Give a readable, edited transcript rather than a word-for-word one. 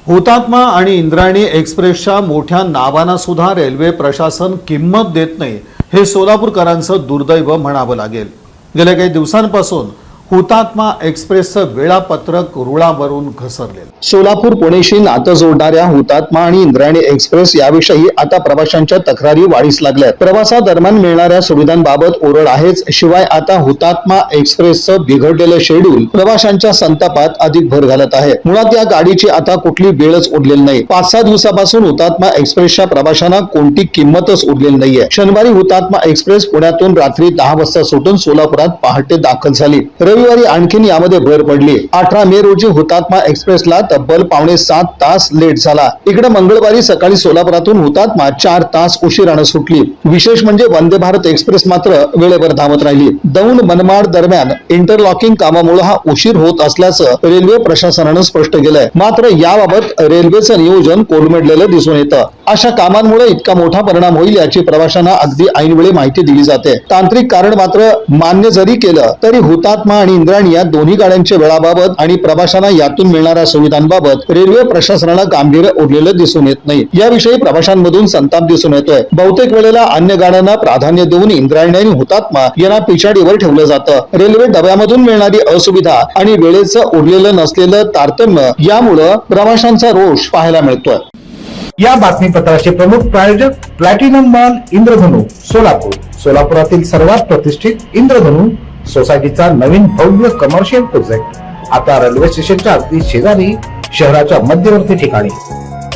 हुतात्मा आणि इंद्रायणी एक्सप्रेसच्या मोठ्या नावांना सुद्धा रेल्वे प्रशासन किंमत देत नाही, हे सोलापूरकरांचं दुर्दैव म्हणावं लागेल। गेल्या काही दिवसांपासून हुतात्मा एक्सप्रेसचं वेळापत्रक रुळावरून घसरले। सोलापूर पुणेशी नातं जोडणाऱ्या हुतात्मा आणि इंद्रायणी एक्सप्रेस याविषयी आता प्रवाशांच्या तक्रारी वाढीस लागल्यात। प्रवासादरम्यान मिळणाऱ्या सुविधांबाबत ओरड आहेच, शिवाय आता हुतात्मा एक्सप्रेसचं बिघडलेलं शेड्यूल प्रवाशांच्या संतापात अधिक भर घालत आहे। मुळात या गाडीची आता कुठली वेळच उरलेली नाही। 5-6 दिवसापासून हुतात्मा एक्सप्रेसच्या प्रवाशांना कोणती किंमतच उरलेली नाहीये। शनिवारी हुतात्मा एक्सप्रेस पुण्यातून रात्री 10 वाजता सुटून सोलापुरात पहाटे दाखल झाली। रविवारी आणखीन यामध्ये भर पडली। 18 मे रोजी हुतात्मा एक्सप्रेसला तब्बल 6.25 तास लेट झाला। इकडे मंगळवारी सकाळी सोलापुरातून हुतात्मा 4 तास उशिराने सुटली। विशेष म्हणजे वंदे भारत एक्सप्रेस मात्र वेळेवर धावत राहिली। दौंड मनमाड दरम्यान इंटरलॉकिंग कामामुळे हा उशीर होत असल्याचं रेल्वे प्रशासनानं स्पष्ट केलंय। मात्र याबाबत रेल्वेचं नियोजन कोलमडलेलं दिसून येतं। अशा कामांमुळे इतका मोठा परिणाम होईल याची प्रवाशांना अगदी ऐनवेळी माहिती दिली जाते। तांत्रिक कारण मात्र मान्य जरी केलं तरी हुतात्मा आणि इंद्रायणी या दोन्ही गाड्यांच्या वेळाबाबत आणि प्रवाशांना यातून मिळणाऱ्या सुविधांबाबत रेल्वे प्रशासनाला गांभीर्य उरलेलं दिसून येत नाही। याविषयी प्रवाशांमधून संताप दिसून येतोय। बहुतेक वेळेला अन्य गाड्यांना प्राधान्य देऊन इंद्रायणी आणि हुतात्मा यांना पिछाडीवर ठेवलं जातं। रेल्वे डब्यामधून मिळणारी असुविधा आणि वेळेचं उरलेलं नसलेलं तारतम्य यामुळे प्रवाशांचा रोष पाहायला मिळतोय। या बातमीपत्राचे प्रमुख प्रायोजक प्लॅटिनम मॉल इंद्रधनु सोलापूर। सोलापुरातील सर्वात प्रतिष्ठित इंद्रधनु सोसायटीचा नवीन भव्य कमर्शियल प्रोजेक्ट आता रेल्वे स्टेशनच्या अगदी शेजारी शहराच्या मध्यवर्ती ठिकाणी।